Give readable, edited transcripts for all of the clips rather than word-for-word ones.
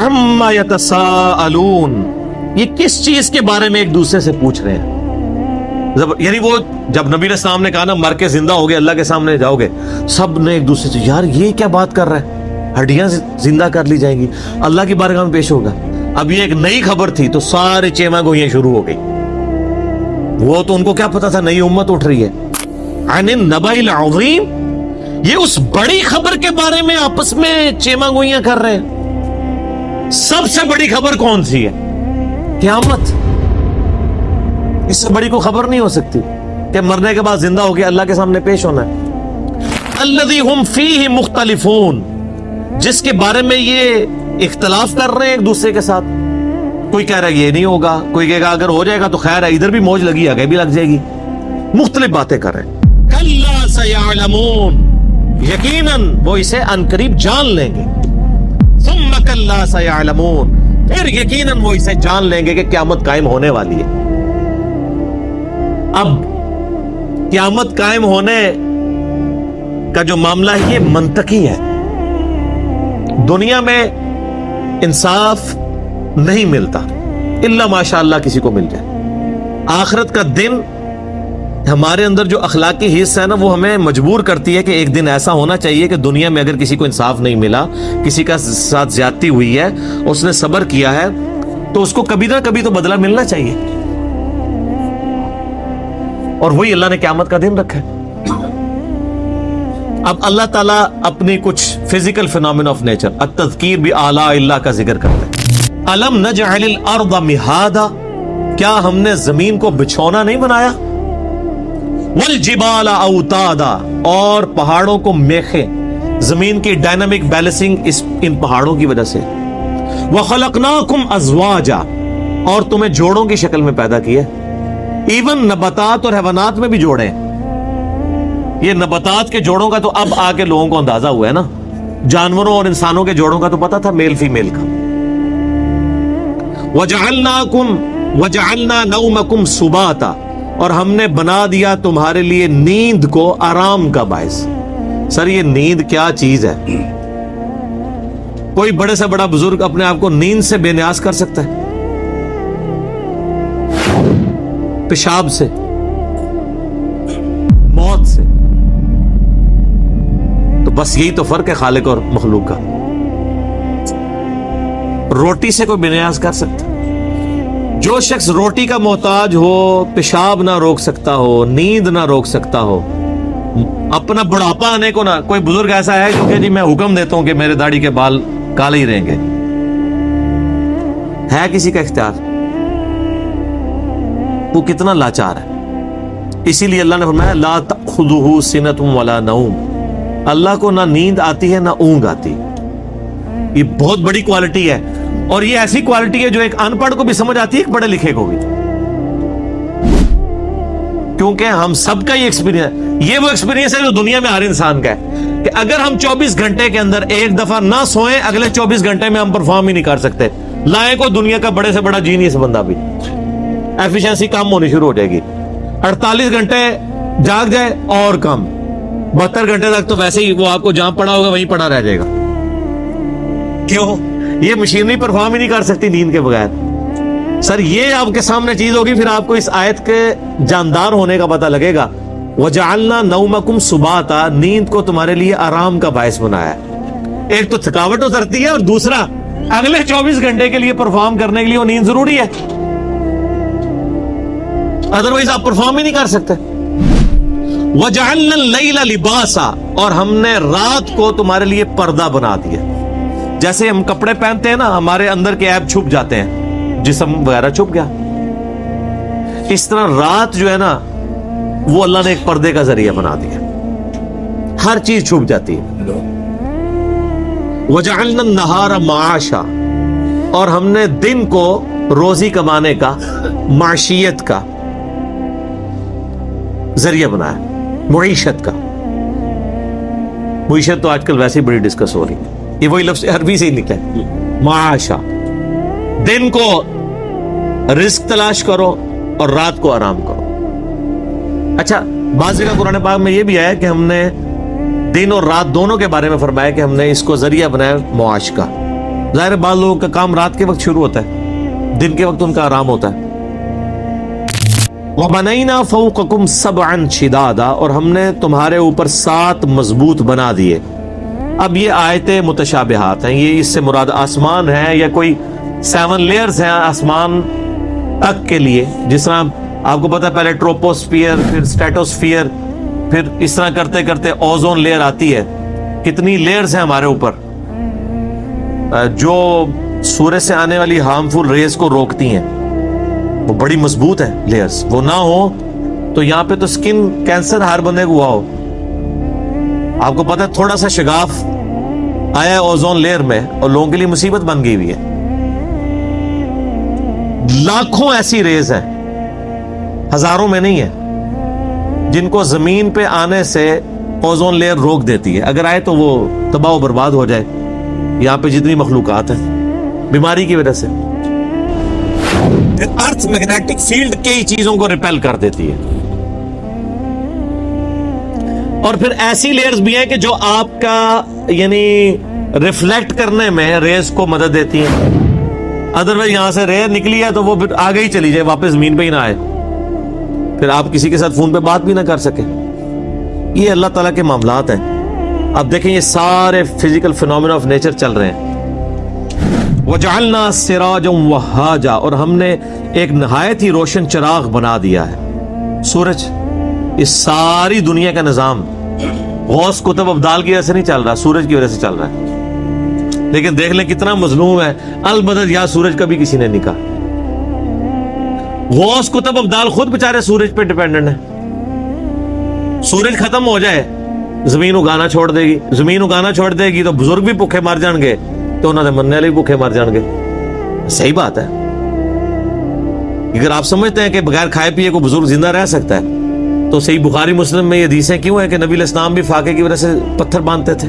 عما یتساءلون، یہ کس چیز کے بارے میں ایک دوسرے سے پوچھ رہے ہیں؟ یعنی وہ جب نبی علیہ السلام نے کہا نا مر کے زندہ ہو گے اللہ کے سامنے جاؤ گے، سب نے ایک دوسرے سے یار یہ کیا بات کر رہا ہے، ہڈیاں زندہ کر لی جائیں گی، اللہ کی بارگاہ میں پیش ہوگا۔ اب یہ ایک نئی خبر تھی تو سارے چیما گوئیاں شروع ہو گئی، وہ تو ان کو کیا پتا تھا نئی امت اٹھ رہی ہے۔ عن النبأ العظیم، یہ اس بڑی خبر کے بارے میں آپس میں چیما گوئیاں کر رہے ہیں۔ سب سے بڑی خبر کون سی ہے؟ قیامت۔ اس سے بڑی کوئی خبر نہیں ہو سکتی کہ مرنے کے بعد زندہ ہو کے اللہ کے سامنے پیش ہونا ہے۔ الذی ہم فیہ مختلفون، جس کے بارے میں یہ اختلاف کر رہے ہیں ایک دوسرے کے ساتھ۔ کوئی کہہ رہا ہے یہ نہیں ہوگا، کوئی کہے گا اگر ہو جائے گا تو خیر ہے، ادھر بھی موج لگی آگے بھی لگ جائے گی، مختلف باتیں کر رہے ہیں۔ کلا سیعلمون، یقیناً وہ اسے عنقریب جان لیں گے۔ ثم کلا سیعلمون، پھر یقیناً وہ اسے جان لیں گے کہ قیامت قائم ہونے والی ہے۔ اب قیامت قائم ہونے کا جو معاملہ ہے یہ منطقی ہے۔ دنیا میں انصاف نہیں ملتا الا ماشاء اللہ کسی کو مل جائے۔ آخرت کا دن ہمارے اندر جو اخلاقی حصہ ہے نا وہ ہمیں مجبور کرتی ہے کہ ایک دن ایسا ہونا چاہیے کہ دنیا میں اگر کسی کو انصاف نہیں ملا، کسی کا ساتھ زیادتی ہوئی ہے، اس نے صبر کیا ہے، تو اس کو کبھی نہ کبھی تو بدلہ ملنا چاہیے، اور وہی اللہ نے قیامت کا دن رکھا ہے۔ اب اللہ تعالیٰ اپنی کچھ فزیکل فینومینا آف نیچر، التذکیر بآلاء اللہ کا ذکر کرتے ہیں۔ الم نجعل الارض مہادا، کیا ہم نے زمین کو بچھونا نہیں بنایا؟ والجبال اوتادا، اور پہاڑوں کو میخیں، زمین کی ڈائنامک بیلنسنگ ان پہاڑوں کی وجہ سے۔ وخلقناکم ازواجا، اور تمہیں جوڑوں کی شکل میں پیدا کیا۔ ایون نباتات اور حیوانات میں بھی جوڑے ہیں۔ یہ نباتات کے جوڑوں کا تو اب آ کے لوگوں کو اندازہ ہوا ہے نا، جانوروں اور انسانوں کے جوڑوں کا تو پتا تھا میل فیمیل کا۔ وجعلنا نومکم سباتا، اور ہم نے بنا دیا تمہارے لیے نیند کو آرام کا باعث۔ سر یہ نیند کیا چیز ہے؟ کوئی بڑے سے بڑا بزرگ اپنے آپ کو نیند سے بے نیاز کر سکتا ہے؟ پیشاب سے، موت سے؟ تو بس یہی تو فرق ہے خالق اور مخلوق کا۔ روٹی سے کوئی بے نیاز کر سکتا؟ جو شخص روٹی کا محتاج ہو، پیشاب نہ روک سکتا ہو، نیند نہ روک سکتا ہو، اپنا بڑھاپا آنے کو نہ، کوئی بزرگ ایسا ہے جو کہ جی میں حکم دیتا ہوں کہ میرے داڑھی کے بال کالے ہی رہیں گے، ہے کسی کا اختیار؟ وہ کتنا لاچار ہے۔ اسی لیے اللہ نے فرمایا لا تأخذہ سنۃ ولا نوم، اللہ کو نہ نیند آتی ہے نہ اونگ آتی۔ یہ بہت بڑی کوالٹی ہے، اور یہ ایسی کوالٹی ہے جو ایک ان پڑھ کو بھی سمجھ آتی ہے، ایک پڑھے لکھے کو بھی، کیونکہ ہم سب کا یہ ایکسپیرینس، یہ وہ ایکسپیرینس ہے جو دنیا میں ہر انسان کا ہے کہ اگر ہم 24 گھنٹے کے اندر ایک دفعہ نہ سوئیں، اگلے 24 گھنٹے میں ہم پرفارم ہی نہیں کر سکتے۔ لائیں کو دنیا کا بڑے سے بڑا جینیس بندہ بھی، ایفیشنسی کم ہونی شروع ہو جائے گی۔ 48 گھنٹے جاگ جائے اور کم، 72 گھنٹے تک تو ویسے ہی وہ آپ کو جہاں پڑا ہوگا وہیں پڑا رہ جائے گا۔ کیوں؟ یہ مشینری پرفارم ہی نہیں کر سکتی نیند کے بغیر۔ سر یہ آپ کے سامنے چیز ہوگی، پھر آپ کو اس آیت کے جاندار ہونے کا پتہ لگے گا۔ وجعلنا نومکم سباتا، نیند کو تمہارے لیے آرام کا باعث بنایا ہے۔ ایک تو تھکاوٹ اترتی ہے، اور دوسرا اگلے 24 گھنٹے کے لیے پرفارم کرنے کے لیے وہ نیند ضروری ہے، ادروائز آپ پرفارم ہی نہیں کر سکتے۔ وجعلنا اللیل لباسا، اور ہم نے رات کو تمہارے لیے پردہ بنا دیا۔ جیسے ہم کپڑے پہنتے ہیں نا، ہمارے اندر کے عیب چھپ جاتے ہیں، جسم وغیرہ چھپ گیا، اس طرح رات جو ہے نا وہ اللہ نے ایک پردے کا ذریعہ بنا دیا، ہر چیز چھپ جاتی ہے۔ وجعلنا النہار معاشا، اور ہم نے دن کو روزی کمانے کا، معیشت کا ذریعہ بنایا، معیشت کا۔ معیشت تو آج کل ویسے ہی بڑی ڈسکس ہو رہی ہے، یہ وہی لفظ عربی سے ہی نکلا ہے، معاشا۔ دن کو رزق تلاش کرو اور رات کو آرام کرو۔ اچھا، بعض جگہ قرآن پاک میں یہ بھی آیا کہ ہم نے دن اور رات دونوں کے بارے میں فرمایا کہ ہم نے اس کو ذریعہ بنایا معاش کا۔ ظاہر ہے بعض لوگوں کا کام رات کے وقت شروع ہوتا ہے، دن کے وقت ان کا آرام ہوتا ہے۔ وَبَنَيْنَا فَوْقَكُمْ سَبْعًا شِدَادًا، اور ہم نے تمہارے اوپر 7 مضبوط بنا دیے۔ اب یہ آیتیں متشابہات ہیں، یہ اس سے مراد آسمان ہے یا کوئی 7 لیئرز ہیں آسمان تک کے لیے، جس طرح آپ کو پتا ہے پہلے ٹروپوسفیئر، پھر اسٹیٹوسفیئر، پھر اس طرح کرتے کرتے اوزون لیئر آتی ہے۔ کتنی لیئرز ہیں ہمارے اوپر جو سورج سے آنے والی ہارمفل ریز کو روکتی ہیں، وہ بڑی مضبوط ہے لیئرز، وہ نہ ہو تو یہاں پہ تو سکن کینسر ہر بندے کو ہوا ہو۔ آپ کو پتا ہے تھوڑا سا شگاف آیا ہے اوزون لیئر میں اور لوگوں کے لیے مصیبت بن گئی ہوئی ہے۔ لاکھوں ایسی ریز ہیں، ہزاروں میں نہیں ہے، جن کو زمین پہ آنے سے اوزون لیئر روک دیتی ہے، اگر آئے تو وہ تباہ و برباد ہو جائے۔ یہاں پہ جتنی مخلوقات ہیں بیماری کی وجہ سے ارتھ میگنیٹک فیلڈ کئی چیزوں کو ریپیل کر دیتی ہے۔ اور پھر ایسی لیئرز بھی ہیں کہ جو آپ کا یعنی ریفلیکٹ کرنے میں ریز کو مدد دیتی ہیں، ادروائز یہاں سے ریز نکلی ہے تو وہ پھر آگے ہی چلی جائے، واپس زمین پہ ہی نہ آئے، پھر آپ کسی کے ساتھ فون پہ بات بھی نہ کر سکے۔ یہ اللہ تعالیٰ کے معاملات ہیں۔ اب دیکھیں یہ سارے فزیکل فینومینا آف نیچر چل رہے ہیں۔ وَجَعَلْنَا سِرَاجًا وَهَّاجًا، اور ہم نے ایک نہایت ہی روشن چراغ بنا دیا ہے سورج۔ اس ساری دنیا کا نظام غوث کتب ابدال کی وجہ سے نہیں چل رہا، سورج کی وجہ سے چل رہا ہے۔ لیکن دیکھ لیں کتنا مظلوم ہے، المدد یا سورج کبھی کسی نے نہیں کہا۔ غوث کتب ابدال خود بیچارے سورج پہ ڈیپینڈنٹ ہیں۔ سورج ختم ہو جائے زمین اگانا چھوڑ دے گی، زمین اگانا چھوڑ دے گی تو بزرگ بھی بھوکے مر جان گے، تو انہوں نے مننے والے بھی بھوکے مر جان گے۔ صحیح بات ہے۔ اگر آپ سمجھتے ہیں کہ بغیر کھائے پیے کو بزرگ زندہ رہ سکتا ہے تو صحیح بخاری مسلم میں یہ حدیثیں کیوں ہیں کہ نبی علیہ السلام بھی فاقے کی وجہ سے پتھر باندھتے تھے؟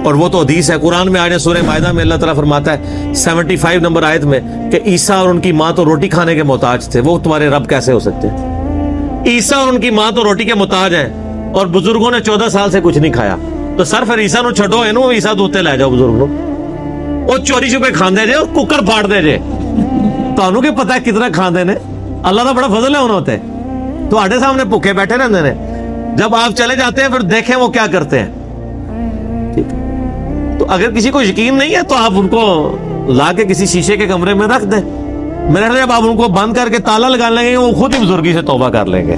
اور وہ تو حدیث ہے، قرآن میں آئے سورہ مائدہ میں اللہ تعالیٰ فرماتا ہے 75 نمبر آیت میں کہ عیسیٰ اور ان کی ماں تو روٹی کھانے کے محتاج تھے، وہ تمہارے رب کیسے ہو سکتے ہیں؟ عیسیٰ اور ان کی ماں تو روٹی کے محتاج ہیں اور بزرگوں نے 14 سال سے کچھ نہیں کھایا، تو سر پھر عیسیٰ نو چھڈو، اینو عیسیٰ دوتے لے جاؤ بزرگ نو، وہ چوری چھپے کھاندے جے اور ککر پھاڑ دے جے۔ تانوں کی پتہ ہے کتنا کھاندے نے، اللہ کا بڑا فضل ہے انہوں تے، تو آڑے سامنے بھوکے بیٹھے رہتے ہیں، جب آپ چلے جاتے ہیں پھر دیکھیں وہ کیا کرتے ہیں۔ ٹھیک ہے، تو اگر کسی کو یقین نہیں ہے تو آپ ان کو لا کے کسی شیشے کے کمرے میں رکھ دیں، میرے خیال جب آپ ان کو بند کر کے تالا لگا لیں گے وہ خود ہی بزرگی سے توبہ کر لیں گے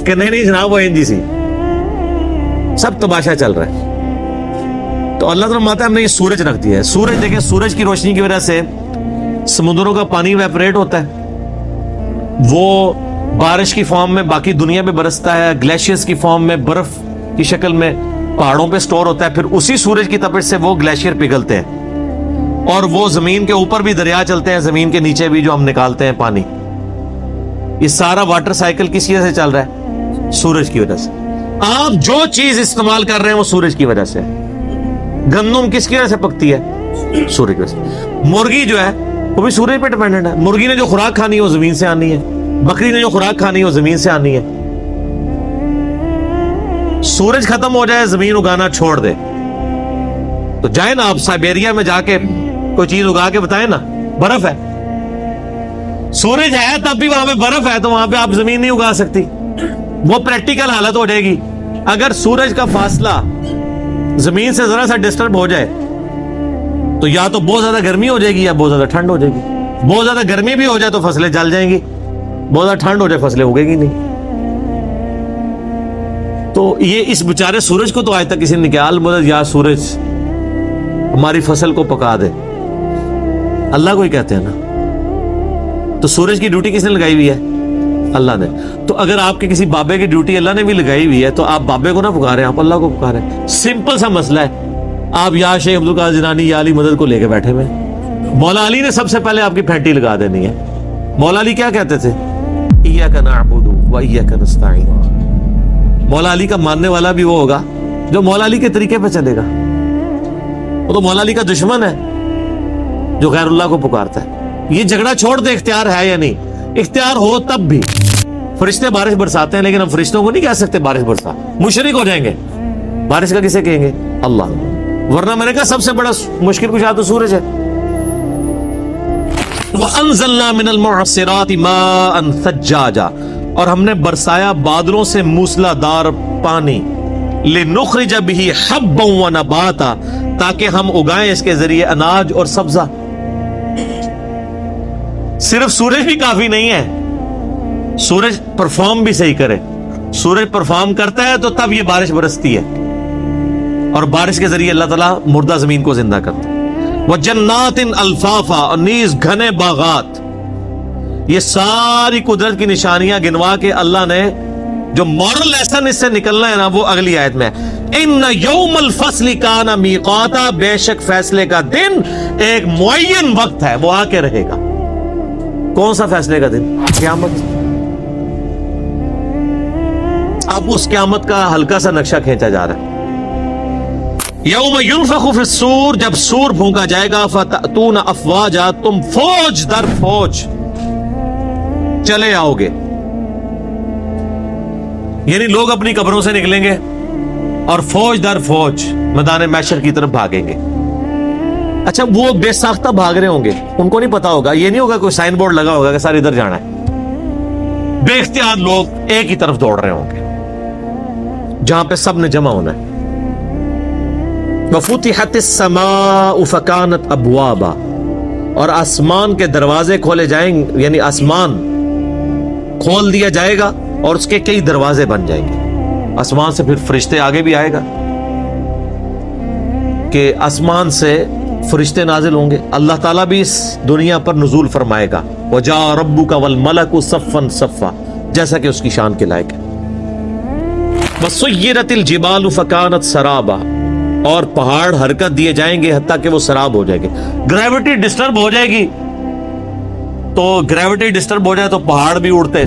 کہ نہیں جناب وہ جی سی سب تماشا چل رہا ہے۔ تو اللہ تعالیٰ ماتا ہے ہم نے یہ سورج رکھ دیا ہے۔ سورج دیکھیں، سورج کی روشنی کی وجہ سے سمندروں کا پانی ویپریٹ ہوتا ہے، وہ بارش کی فارم میں باقی دنیا میں برستا ہے، گلیشیئرز کی فارم میں برف کی شکل میں پہاڑوں پہ سٹور ہوتا ہے، پھر اسی سورج کی تپش سے وہ گلیشیئر پگھلتے ہیں اور وہ زمین کے اوپر بھی دریا چلتے ہیں، زمین کے نیچے بھی جو ہم نکالتے ہیں پانی۔ یہ سارا واٹر سائیکل کس وجہ سے چل رہا ہے؟ سورج کی وجہ سے۔ آپ جو چیز استعمال کر رہے ہیں وہ سورج کی وجہ سے۔ گندم کس کی وجہ سے پکتی ہے؟ سورج کی وجہ سے۔ مرغی جو ہے وہ بھی سورج پہ ڈیپینڈنٹ ہے، مرغی نے جو خوراک کھانی ہے وہ زمین سے آنی ہے، بکری نے جو خوراک کھانی ہے وہ زمین سے آنی ہے۔ سورج ختم ہو جائے، زمین اگانا چھوڑ دے تو جائے نا آپ سائبیریا میں جا کے کوئی چیز اگا کے بتائیں نا، برف ہے، سورج ہے تب بھی وہاں پہ برف ہے، تو وہاں پہ آپ زمین نہیں اگا سکتی، وہ پریکٹیکل حالت ہو جائے گی۔ اگر سورج کا فاصلہ زمین سے ذرا سا ڈسٹرب ہو جائے تو یا تو بہت زیادہ گرمی ہو جائے گی یا بہت زیادہ ٹھنڈ ہو جائے گی۔ بہت زیادہ گرمی بھی ہو جائے تو فصلیں جل جائیں گی، بہت زیادہ ٹھنڈ ہو جائے فصلیں اگے گی نہیں۔ تو یہ اس بیچارے سورج کو تو آج تک کسی نے کہا المدد یا سورج ہماری فصل کو پکا دے، اللہ کو ہی کہتے ہیں نا۔ تو سورج کی ڈیوٹی کس نے لگائی ہوئی ہے؟ اللہ نے۔ تو اگر آپ کے کسی بابے کی ڈیوٹی اللہ نے بھی لگائی ہوئی ہے تو آپ بابے کو نہ پکاریں، آپ اللہ کو پکاریں۔ سمپل سا مسئلہ ہے۔ آپ یا شیخ عبد القادر جیلانی یا علی مدد کو لے کے بیٹھے ہوئے، مولا علی نے سب سے پہلے آپ کی پھینٹی لگا دینی ہے۔ مولا علی کیا کہتے تھے؟ ایاک نعبد و ایاک نستعین۔ مولا علی کا ماننے والا بھی وہ ہوگا جو مولا علی کے طریقے پہ چلے گا۔ وہ تو مولا علی کا دشمن ہے جو غیر اللہ کو پکارتا ہے۔ یہ جھگڑا چھوڑ دے، اختیار ہے یا نہیں؟ اختیار ہو تب بھی۔ فرشتے بارش برساتے ہیں لیکن ہم فرشتوں کو نہیں کہہ سکتے بارش برسا، مشرک ہو جائیں گے۔ بارش کا کسے کہیں گے؟ اللہ۔ ورنہ میں نے کہا سب سے بڑا مشکل کشا تو سورج ہے. وَأَنزَلْنَا مِنَ الْمُعْصِرَاتِ مَاءً ثَجَّاجًا, اور ہم نے برسایا بادلوں سے موسلا دار پانی, لِنُخْرِجَ بِهِ حَبًّا وَنَبَاتًا, تاکہ ہم اگائیں اس کے ذریعے اناج اور سبزہ. صرف سورج بھی کافی نہیں ہے, سورج پرفارم بھی صحیح کرے. سورج پرفارم کرتا ہے تو تب یہ بارش برستی ہے, اور بارش کے ذریعے اللہ تعالیٰ مردہ زمین کو زندہ کرتا ہے. وَجَنَّاتٍ أَلْفَافًا, اور نیز گھنے باغات. یہ ساری قدرت کی نشانیاں گنوا کے اللہ نے جو مورل لیسن اس سے نکلنا ہے نا, وہ اگلی آیت میں. اِنَّ يَوْمَ الْفَصْلِ كَانَ مِيقَاتًا, بے شک فیصلے کا دن ایک معین وقت ہے, وہ آ کے رہے گا. کون سا فیصلے کا دن؟ قیامت. اب اس قیامت کا ہلکا سا نقشہ کھینچا جا رہا ہے. یوم ينفخ فی الصور, جب سور پھونکا جائے گا, فتأتون افواجا, تم فوج در فوج چلے آؤ گے. یعنی لوگ اپنی قبروں سے نکلیں گے اور فوج در فوج میدان محشر کی طرف بھاگیں گے. اچھا, وہ بے ساختہ بھاگ رہے ہوں گے, ان کو نہیں پتا ہوگا, یہ نہیں ہوگا کوئی سائن بورڈ لگا ہوگا کہ سارے ادھر جانا ہے. بے اختیار لوگ ایک ہی طرف دوڑ رہے ہوں گے جہاں پہ سب نے جمع ہونا ہے. وَفُتِحَتِ السَّمَاءُ فَكَانَتْ أَبْوَابًا, اور آسمان کے دروازے کھولے جائیں گے, یعنی آسمان کھول دیا جائے گا اور اس کے کئی دروازے بن جائیں گے. آسمان سے پھر فرشتے آگے بھی آئے گا کہ آسمان سے فرشتے نازل ہوں گے. اللہ تعالیٰ بھی اس دنیا پر نزول فرمائے گا. وَجَاءَ رَبُّكَ وَالْمَلَكُ صَفًّا صَفًّا, جیسا کہ اس کی شان کے لائق ہے. وَسُيِّرَتِ الْجِبَالُ فَكَانَتْ سَرَابًا, اور پہاڑ حرکت دیے جائیں گے حتیٰ کہ وہ سراب ہو جائیں گے. گریوٹی ڈسٹرب ہو جائے گی, تو گریوٹی ڈسٹرب ہو جائے تو پہاڑ بھی اڑتے.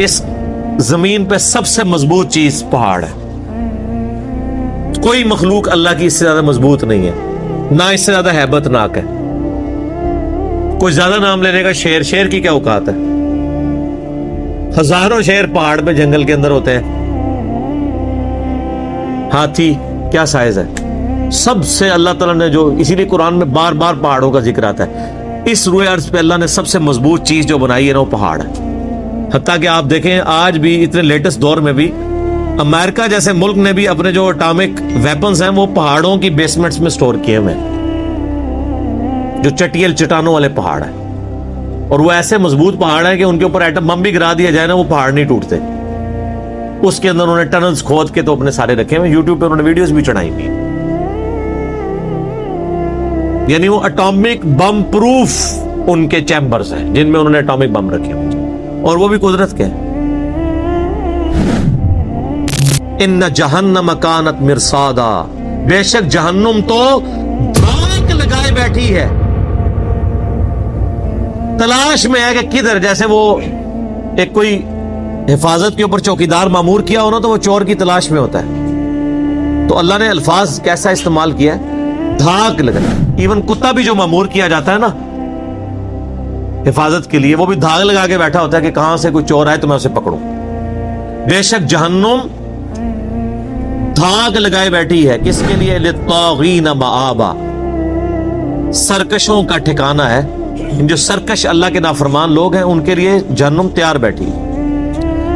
اس زمین پہ سب سے مضبوط چیز پہاڑ ہے. کوئی مخلوق اللہ کی اس سے زیادہ مضبوط نہیں ہے, نہ اس سے زیادہ ہیبت ناک ہے. کوئی زیادہ نام لینے کا شیر, شیر کی کیا اوقات ہے؟ ہزاروں شیر پہاڑ پہ جنگل کے اندر ہوتے ہیں. ہاتھی کیا سائز ہے؟ سب سے اللہ تعالیٰ نے جو, اسی لیے قرآن میں بار بار پہاڑوں کا ذکر آتا ہے. اس روئے ارض پہ اللہ نے سب سے مضبوط چیز جو بنائی ہے نا, وہ پہاڑ ہے. حتیٰ کہ آپ دیکھیں آج بھی اتنے لیٹسٹ دور میں بھی امریکہ جیسے ملک نے بھی اپنے جو اٹامک ویپنز ہیں وہ پہاڑوں کی بیسمنٹس میں سٹور کیے ہوئے ہیں, جو چٹیل چٹانوں والے پہاڑ ہیں. اور وہ ایسے مضبوط پہاڑ ہیں کہ ان کے اوپر ایٹم بم بھی گرا دیا جائے نا, وہ پہاڑ نہیں ٹوٹتے. اس کے اندر انہوں نے ٹنلز کھود کے تو اپنے سارے رکھے ہوئے. یوٹیوب پہ انہوں نے ویڈیوز بھی چڑھائی ہوئی, یعنی وہ اٹامک بم پروف ان کے چیمبرز ہیں جن میں انہوں نے اٹامک بم رکھے ہوئے, اور وہ بھی قدرت کے ہیں. ان جہنم کانت مرصادا, بے شک جہنم تو دھاک لگائے بیٹھی ہے, تلاش میں ہے کہ کدھر. جیسے وہ ایک کوئی حفاظت کے اوپر چوکیدار مامور کیا ہونا تو وہ چور کی تلاش میں ہوتا ہے. تو اللہ نے الفاظ کیسا استعمال کیا ہے, دھاک لگا. ایون کتا بھی جو مامور کیا جاتا ہے نا حفاظت کے لیے, وہ بھی دھاگ لگا کے بیٹھا ہوتا ہے کہ کہاں سے کوئی چور آئے تو میں اسے پکڑوں. بے شک جہنم دھاگ لگائے بیٹھی ہے, کس کے لیے؟ للطاغین مآبا, سرکشوں کا ٹھکانہ ہے. جو سرکش اللہ کے نافرمان لوگ ہیں ان کے لیے جہنم تیار بیٹھی.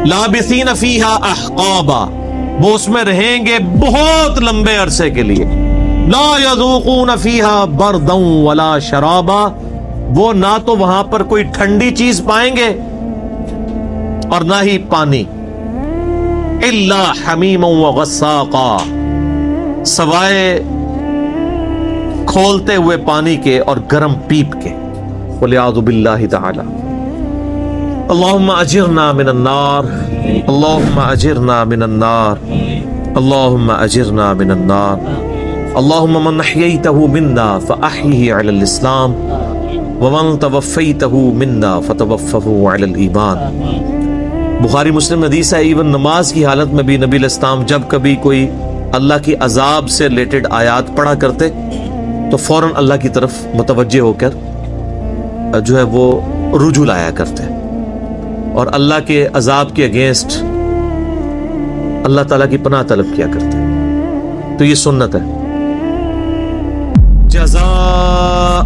لابثین فیہا احقابا, وہ اس میں رہیں گے بہت لمبے عرصے کے لیے. لا یذوقون فیہا بردا ولا شرابا, وہ نہ تو وہاں پر کوئی ٹھنڈی چیز پائیں گے اور نہ ہی پانی. الا حمیما وغساقا, سوائے کھولتے ہوئے پانی کے اور گرم پیپ کے. والعیاذ باللہ تعالی. اللہم اجرنا من النار, اللہم اجرنا من النار, اللہم اجرنا من النار. اللہم من احییتہ منا فاحیہ علی الاسلام, ومن توفیتہ منا فتوفہ علی الایمان. بخاری مسلم حدیث ہے, ایون نماز کی حالت میں بھی نبی علیہ السلام جب کبھی کوئی اللہ کی عذاب سے ریلیٹڈ آیات پڑھا کرتے تو فوراً اللہ کی طرف متوجہ ہو کر جو ہے وہ رجوع لایا کرتے اور اللہ کے عذاب کے اگینسٹ اللہ تعالیٰ کی پناہ طلب کیا کرتے. تو یہ سنت ہے.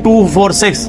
246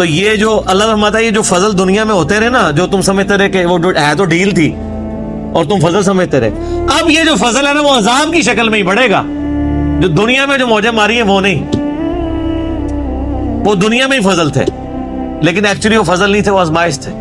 تو یہ جو اللہ فرماتا ہے یہ جو فضل دنیا میں ہوتے رہے نا، جو تم سمجھتے رہے کہ وہ ہے تو ڈیل تھی اور تم فضل سمجھتے رہے، اب یہ جو فضل ہے نا وہ عذاب کی شکل میں ہی بڑھے گا. جو دنیا میں جو موجیں ماری ہیں وہ نہیں، وہ دنیا میں ہی فضل تھے، لیکن ایکچولی وہ فضل نہیں تھے، وہ آزمائش تھے.